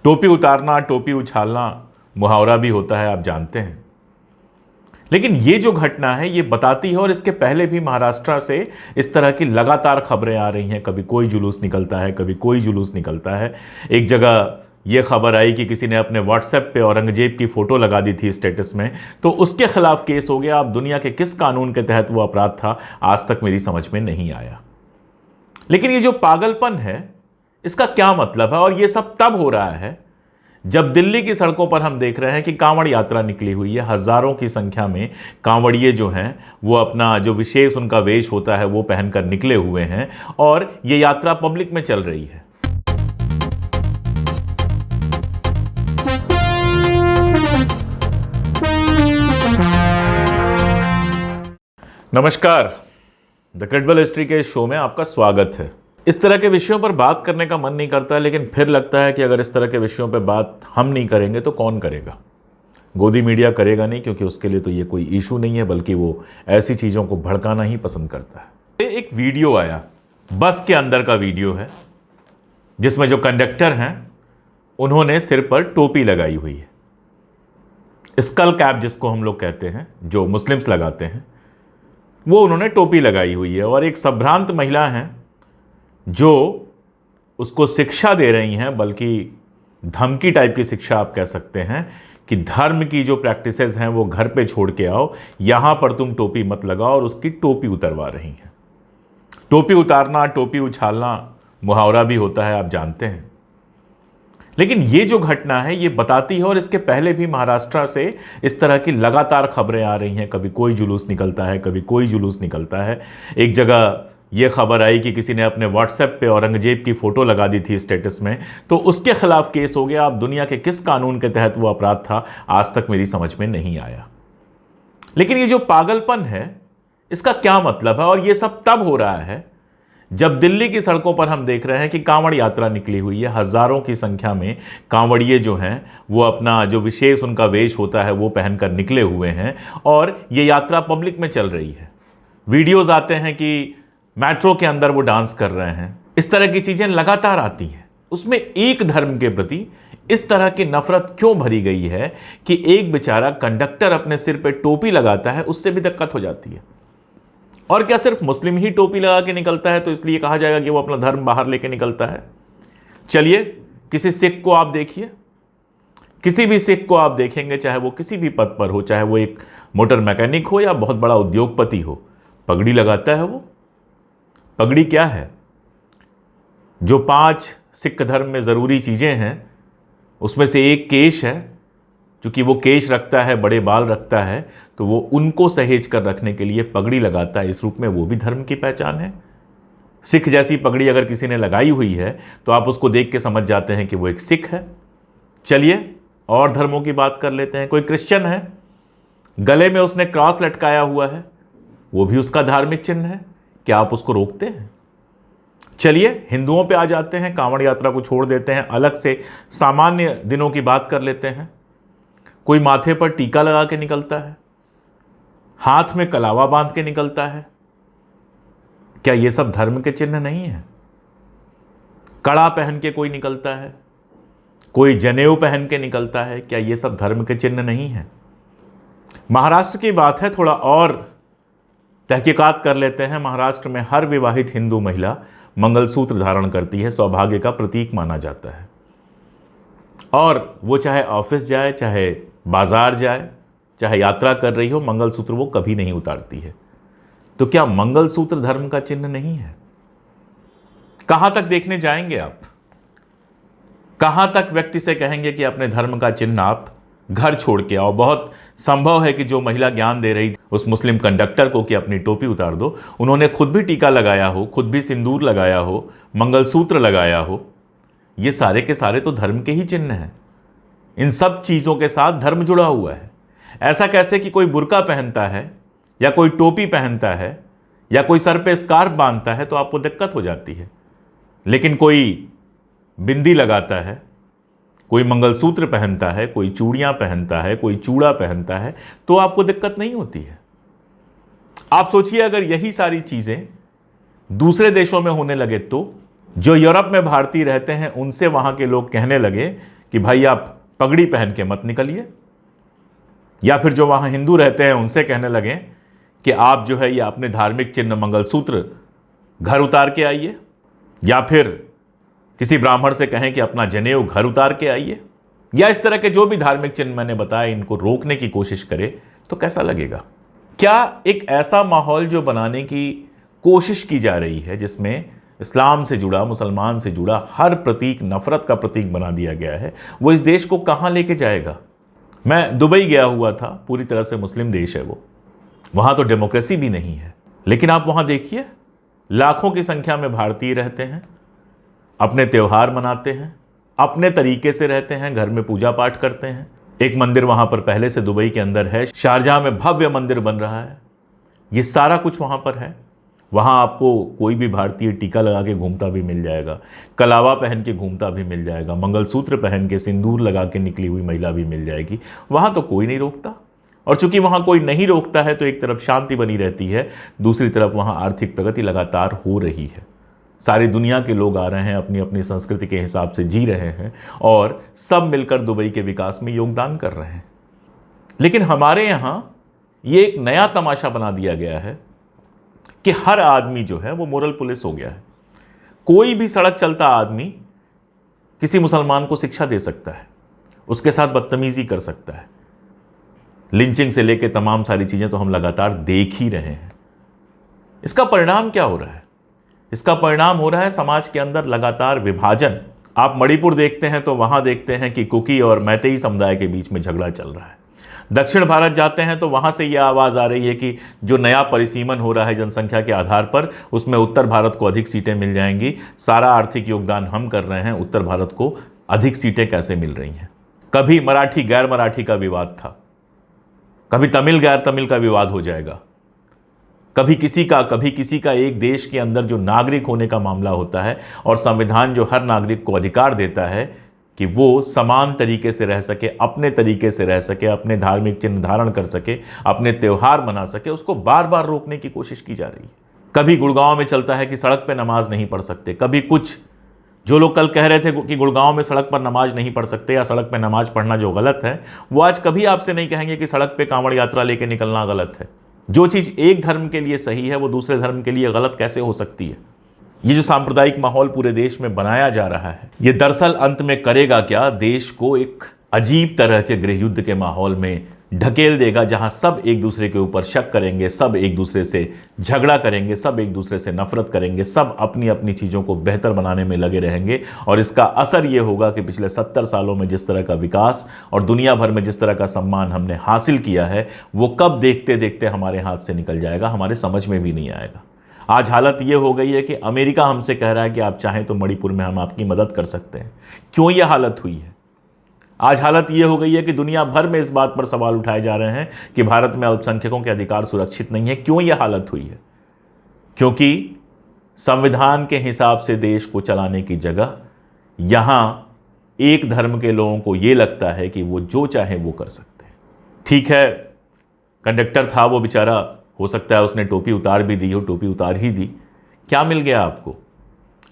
टोपी उतारना, टोपी उछालना मुहावरा भी होता है, आप जानते हैं। लेकिन ये जो घटना है ये बताती है, और इसके पहले भी महाराष्ट्र से इस तरह की लगातार खबरें आ रही हैं। कभी कोई जुलूस निकलता है, कभी कोई जुलूस निकलता है। एक जगह ये खबर आई कि किसी ने अपने व्हाट्सएप पे औरंगजेब की फ़ोटो लगा दी थी स्टेटस में, तो उसके खिलाफ केस हो गया। अब दुनिया के किस कानून के तहत वो अपराध था, आज तक मेरी समझ में नहीं आया। लेकिन ये जो पागलपन है इसका क्या मतलब है? और ये सब तब हो रहा है जब दिल्ली की सड़कों पर हम देख रहे हैं कि कांवड़ यात्रा निकली हुई है। हजारों की संख्या में कांवड़िए जो हैं वो अपना जो विशेष उनका वेश होता है वो पहनकर निकले हुए हैं, और ये यात्रा पब्लिक में चल रही है। नमस्कार, द क्रेडिबल हिस्ट्री के शो में आपका स्वागत है। इस तरह के विषयों पर बात करने का मन नहीं करता, लेकिन फिर लगता है कि अगर इस तरह के विषयों पर बात हम नहीं करेंगे तो कौन करेगा? गोदी मीडिया करेगा नहीं, क्योंकि उसके लिए तो ये कोई इशू नहीं है, बल्कि वो ऐसी चीज़ों को भड़काना ही पसंद करता है। एक वीडियो आया, बस के अंदर का वीडियो है, जिसमें जो कंडक्टर हैं उन्होंने सिर पर टोपी लगाई हुई है, स्कल कैप जिसको हम लोग कहते हैं, जो मुस्लिम्स लगाते हैं, वो उन्होंने टोपी लगाई हुई है। और एक संभ्रांत महिला हैं जो उसको शिक्षा दे रही हैं, बल्कि धमकी टाइप की शिक्षा आप कह सकते हैं, कि धर्म की जो प्रैक्टिसेस हैं वो घर पे छोड़ के आओ, यहाँ पर तुम टोपी मत लगाओ, और उसकी टोपी उतरवा रही हैं। टोपी उतारना, टोपी उछालना मुहावरा भी होता है, आप जानते हैं। लेकिन ये जो घटना है ये बताती है, और इसके पहले भी महाराष्ट्र से इस तरह की लगातार खबरें आ रही हैं। कभी कोई जुलूस निकलता है, कभी कोई जुलूस निकलता है। एक जगह ये खबर आई कि किसी ने अपने व्हाट्सएप पे औरंगजेब की फ़ोटो लगा दी थी स्टेटस में, तो उसके खिलाफ केस हो गया। अब दुनिया के किस कानून के तहत वो अपराध था, आज तक मेरी समझ में नहीं आया। लेकिन ये जो पागलपन है इसका क्या मतलब है? और ये सब तब हो रहा है जब दिल्ली की सड़कों पर हम देख रहे हैं कि कांवड़ यात्रा निकली हुई है। हजारों की संख्या में कांवड़िए जो हैं वो अपना जो विशेष उनका वेश होता है वो पहनकर निकले हुए हैं, और ये यात्रा पब्लिक में चल रही है। वीडियोस आते हैं कि मेट्रो के अंदर वो डांस कर रहे हैं। इस तरह की चीज़ें लगातार आती हैं। उसमें एक धर्म के प्रति इस तरह की नफरत क्यों भरी गई है कि एक बेचारा कंडक्टर अपने सिर पे टोपी लगाता है, उससे भी दिक्कत हो जाती है। और क्या सिर्फ मुस्लिम ही टोपी लगा के निकलता है तो इसलिए कहा जाएगा कि वो अपना धर्म बाहर लेके निकलता है? चलिए, किसी सिख को आप देखिए, किसी भी सिख को आप देखेंगे, चाहे वो किसी भी पद पर हो, चाहे वो एक मोटर मैकेनिक हो या बहुत बड़ा उद्योगपति हो, पगड़ी लगाता है वो। पगड़ी क्या है? जो 5 सिख धर्म में ज़रूरी चीज़ें हैं उसमें से एक केश है। चूँकि वो केश रखता है, बड़े बाल रखता है, तो वो उनको सहेज कर रखने के लिए पगड़ी लगाता है। इस रूप में वो भी धर्म की पहचान है। सिख जैसी पगड़ी अगर किसी ने लगाई हुई है तो आप उसको देख के समझ जाते हैं कि वो एक सिख है। चलिए और धर्मों की बात कर लेते हैं। कोई क्रिश्चियन है, गले में उसने क्रॉस लटकाया हुआ है, वो भी उसका धार्मिक चिन्ह है। क्या आप उसको रोकते हैं? चलिए हिंदुओं पे आ जाते हैं, कांवड़ यात्रा को छोड़ देते हैं, अलग से सामान्य दिनों की बात कर लेते हैं। कोई माथे पर टीका लगा के निकलता है, हाथ में कलावा बांध के निकलता है। क्या ये सब धर्म के चिन्ह नहीं है? कड़ा पहन के कोई निकलता है, कोई जनेऊ पहन के निकलता है। क्या ये सब धर्म के चिन्ह नहीं है? महाराष्ट्र की बात है, थोड़ा और तहकीकात कर लेते हैं। महाराष्ट्र में हर विवाहित हिंदू महिला मंगलसूत्र धारण करती है, सौभाग्य का प्रतीक माना जाता है। और वो चाहे ऑफिस जाए, चाहे बाजार जाए, चाहे यात्रा कर रही हो, मंगलसूत्र वो कभी नहीं उतारती है। तो क्या मंगलसूत्र धर्म का चिन्ह नहीं है? कहां तक देखने जाएंगे आप? कहां तक व्यक्ति से कहेंगे कि अपने धर्म का चिन्ह आप घर छोड़ के आओ? बहुत संभव है कि जो महिला ज्ञान दे रही उस मुस्लिम कंडक्टर को कि अपनी टोपी उतार दो, उन्होंने खुद भी टीका लगाया हो, खुद भी सिंदूर लगाया हो, मंगलसूत्र लगाया हो। ये सारे के सारे तो धर्म के ही चिन्ह हैं। इन सब चीज़ों के साथ धर्म जुड़ा हुआ है। ऐसा कैसे कि कोई बुर्का पहनता है या कोई टोपी पहनता है या कोई सर पे स्कार्फ बांधता है तो आपको दिक्कत हो जाती है, लेकिन कोई बिंदी लगाता है, कोई मंगलसूत्र पहनता है, कोई चूड़ियाँ पहनता है, कोई चूड़ा पहनता है, तो आपको दिक्कत नहीं होती है। आप सोचिए अगर यही सारी चीज़ें दूसरे देशों में होने लगे तो जो यूरोप में भारतीय रहते हैं उनसे वहाँ के लोग कहने लगे कि भाई आप पगड़ी पहन के मत निकलिए, या फिर जो वहाँ हिंदू रहते हैं उनसे कहने लगें कि आप जो है ये अपने धार्मिक चिन्ह मंगलसूत्र घर उतार के आइए, या फिर किसी ब्राह्मण से कहें कि अपना जनेऊ घर उतार के आइए, या इस तरह के जो भी धार्मिक चिन्ह मैंने बताए इनको रोकने की कोशिश करे, तो कैसा लगेगा? क्या एक ऐसा माहौल जो बनाने की कोशिश की जा रही है जिसमें इस्लाम से जुड़ा, मुसलमान से जुड़ा हर प्रतीक नफरत का प्रतीक बना दिया गया है, वो इस देश को कहाँ लेके जाएगा? मैं दुबई गया हुआ था, पूरी तरह से मुस्लिम देश है वो, वहाँ तो डेमोक्रेसी भी नहीं है, लेकिन आप वहाँ देखिए लाखों की संख्या में भारतीय रहते हैं, अपने त्यौहार मनाते हैं, अपने तरीके से रहते हैं, घर में पूजा पाठ करते हैं। एक मंदिर वहाँ पर पहले से दुबई के अंदर है, शारजाह में भव्य मंदिर बन रहा है, ये सारा कुछ वहाँ पर है। वहाँ आपको कोई भी भारतीय टीका लगा के घूमता भी मिल जाएगा, कलावा पहन के घूमता भी मिल जाएगा, मंगलसूत्र पहन के सिंदूर लगा के निकली हुई महिला भी मिल जाएगी। वहाँ तो कोई नहीं रोकता, और चूंकि वहाँ कोई नहीं रोकता है तो एक तरफ शांति बनी रहती है, दूसरी तरफ वहाँ आर्थिक प्रगति लगातार हो रही है। सारी दुनिया के लोग आ रहे हैं, अपनी अपनी संस्कृति के हिसाब से जी रहे हैं और सब मिलकर दुबई के विकास में योगदान कर रहे हैं। लेकिन हमारे यहाँ ये एक नया तमाशा बना दिया गया है कि हर आदमी जो है वो मोरल पुलिस हो गया है। कोई भी सड़क चलता आदमी किसी मुसलमान को शिक्षा दे सकता है, उसके साथ बदतमीजी कर सकता है। लिंचिंग से लेके तमाम सारी चीज़ें तो हम लगातार देख ही रहे हैं। इसका परिणाम क्या हो रहा है? इसका परिणाम हो रहा है समाज के अंदर लगातार विभाजन। आप मणिपुर देखते हैं तो वहां देखते हैं कि कुकी और मैतेई समुदाय के बीच में झगड़ा चल रहा है। दक्षिण भारत जाते हैं तो वहां से यह आवाज़ आ रही है कि जो नया परिसीमन हो रहा है जनसंख्या के आधार पर, उसमें उत्तर भारत को अधिक सीटें मिल जाएंगी। सारा आर्थिक योगदान हम कर रहे हैं, उत्तर भारत को अधिक सीटें कैसे मिल रही हैं? कभी मराठी गैर मराठी का विवाद था, कभी तमिल गैर तमिल का विवाद हो जाएगा, कभी किसी का एक देश के अंदर जो नागरिक होने का मामला होता है और संविधान जो हर नागरिक को अधिकार देता है कि वो समान तरीके से रह सके, अपने तरीके से रह सके, अपने धार्मिक चिन्ह धारण कर सके, अपने त्यौहार मना सके, उसको बार बार रोकने की कोशिश की जा रही है। कभी गुड़गांव में चलता है कि सड़क पर नमाज नहीं पढ़ सकते, कभी कुछ जो लोग कल कह रहे थे कि गुड़गांव में सड़क पर नमाज नहीं पढ़ सकते या सड़क पर नमाज पढ़ना जो गलत है, वो आज कभी आपसे नहीं कहेंगे कि सड़क पे कांवड़ यात्रा लेके निकलना गलत है। जो चीज़ एक धर्म के लिए सही है वो दूसरे धर्म के लिए गलत कैसे हो सकती है? ये जो सांप्रदायिक माहौल पूरे देश में बनाया जा रहा है, ये दरअसल अंत में करेगा क्या? देश को एक अजीब तरह के गृह युद्ध के माहौल में ढकेल देगा, जहां सब एक दूसरे के ऊपर शक करेंगे, सब एक दूसरे से झगड़ा करेंगे, सब एक दूसरे से नफरत करेंगे, सब अपनी अपनी चीज़ों को बेहतर बनाने में लगे रहेंगे। और इसका असर ये होगा कि पिछले 70 सालों में जिस तरह का विकास और दुनिया भर में जिस तरह का सम्मान हमने हासिल किया है, वो कब देखते देखते हमारे हाथ से निकल जाएगा, हमारे समझ में भी नहीं आएगा। आज हालत ये हो गई है कि अमेरिका हमसे कह रहा है कि आप चाहें तो मणिपुर में हम आपकी मदद कर सकते हैं। क्यों ये हालत हुई है? आज हालत ये हो गई है कि दुनिया भर में इस बात पर सवाल उठाए जा रहे हैं कि भारत में अल्पसंख्यकों के अधिकार सुरक्षित नहीं है। क्यों ये हालत हुई है? क्योंकि संविधान के हिसाब से देश को चलाने की जगह यहां एक धर्म के लोगों को ये लगता है कि वो जो चाहे वो कर सकते हैं। ठीक है, कंडक्टर था वो बेचारा, हो सकता है उसने टोपी उतार भी दी हो, टोपी उतार ही दी। क्या मिल गया आपको?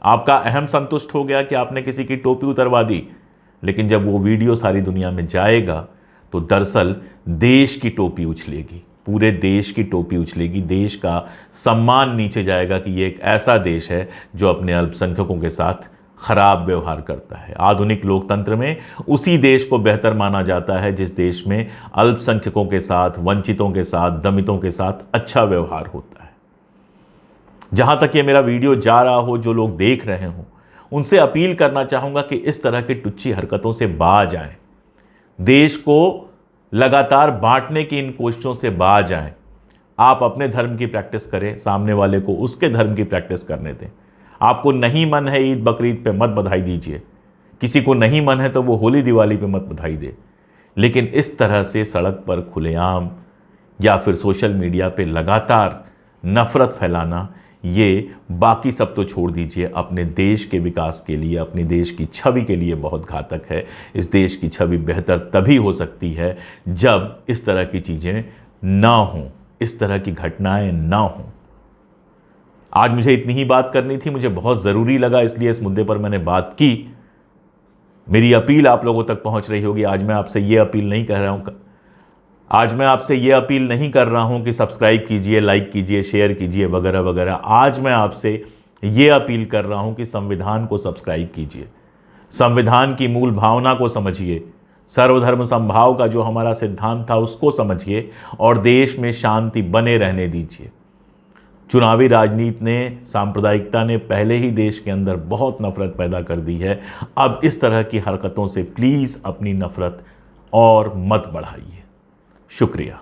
आपका अहम संतुष्ट हो गया कि आपने किसी की टोपी उतरवा दी। लेकिन जब वो वीडियो सारी दुनिया में जाएगा तो दरअसल देश की टोपी उछलेगी, पूरे देश की टोपी उछलेगी, देश का सम्मान नीचे जाएगा कि ये एक ऐसा देश है जो अपने अल्पसंख्यकों के साथ खराब व्यवहार करता है। आधुनिक लोकतंत्र में उसी देश को बेहतर माना जाता है जिस देश में अल्पसंख्यकों के साथ, वंचितों के साथ, दमितों के साथ अच्छा व्यवहार होता है। जहां तक ये मेरा वीडियो जा रहा हो, जो लोग देख रहे हों, उनसे अपील करना चाहूँगा कि इस तरह की टुच्ची हरकतों से बाज आएं, देश को लगातार बांटने की इन कोशिशों से बाज आएं। आप अपने धर्म की प्रैक्टिस करें, सामने वाले को उसके धर्म की प्रैक्टिस करने दें। आपको नहीं मन है ईद बकरीद पे मत बधाई दीजिए, किसी को नहीं मन है तो वो होली दिवाली पे मत बधाई दे। लेकिन इस तरह से सड़क पर खुलेआम या फिर सोशल मीडिया पे लगातार नफरत फैलाना, ये बाकी सब तो छोड़ दीजिए, अपने देश के विकास के लिए, अपने देश की छवि के लिए बहुत घातक है। इस देश की छवि बेहतर तभी हो सकती है जब इस तरह की चीज़ें ना हों, इस तरह की घटनाएं ना हों। आज मुझे इतनी ही बात करनी थी, मुझे बहुत ज़रूरी लगा, इसलिए इस मुद्दे पर मैंने बात की। मेरी अपील आप लोगों तक पहुंच रही होगी। आज मैं आपसे ये अपील नहीं कर रहा हूं, आज मैं आपसे ये अपील नहीं कर रहा हूं कि सब्सक्राइब कीजिए, लाइक कीजिए, शेयर कीजिए वगैरह वगैरह। आज मैं आपसे ये अपील कर रहा हूं कि संविधान को सब्सक्राइब कीजिए, संविधान की मूल भावना को समझिए, सर्वधर्म समभाव का जो हमारा सिद्धांत था उसको समझिए और देश में शांति बने रहने दीजिए। चुनावी राजनीति ने, सांप्रदायिकता ने पहले ही देश के अंदर बहुत नफरत पैदा कर दी है। अब इस तरह की हरकतों से प्लीज़ अपनी नफरत और मत बढ़ाइए। शुक्रिया।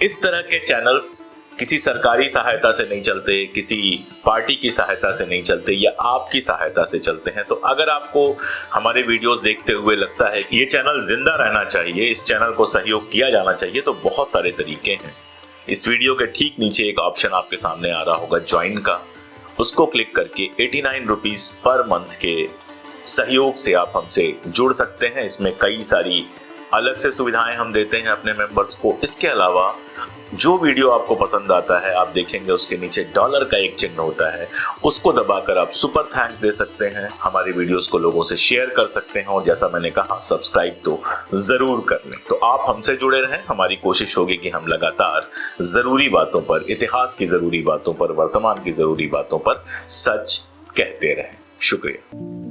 इस तरह के चैनल्स किसी सरकारी सहायता से नहीं चलते, किसी पार्टी की सहायता से नहीं चलते, या आपकी सहायता से चलते हैं। तो अगर आपको हमारे वीडियोस देखते हुए लगता है कि ये चैनल जिंदा रहना चाहिए, इस चैनल को सहयोग किया जाना चाहिए, तो बहुत सारे तरीके हैं। इस वीडियो के ठीक नीचे एक ऑप्शन आपके सामने आ रहा होगा ज्वाइन का, उसको क्लिक करके 89 रुपीज पर मंथ के सहयोग से आप हमसे जुड़ सकते हैं। इसमें कई सारी अलग से सुविधाएं हम देते हैं अपने मेंबर्स को। इसके अलावा जो वीडियो आपको पसंद आता है, आप देखेंगे उसके नीचे डॉलर का एक चिन्ह होता है, उसको दबाकर आप सुपर थैंक्स दे सकते हैं, हमारी वीडियोस को लोगों से शेयर कर सकते हैं, और जैसा मैंने कहा सब्सक्राइब तो जरूर कर लें। तो आप हमसे जुड़े रहें। हमारी कोशिश होगी कि हम लगातार जरूरी बातों पर, इतिहास की जरूरी बातों पर, वर्तमान की जरूरी बातों पर सच कहते रहें। शुक्रिया।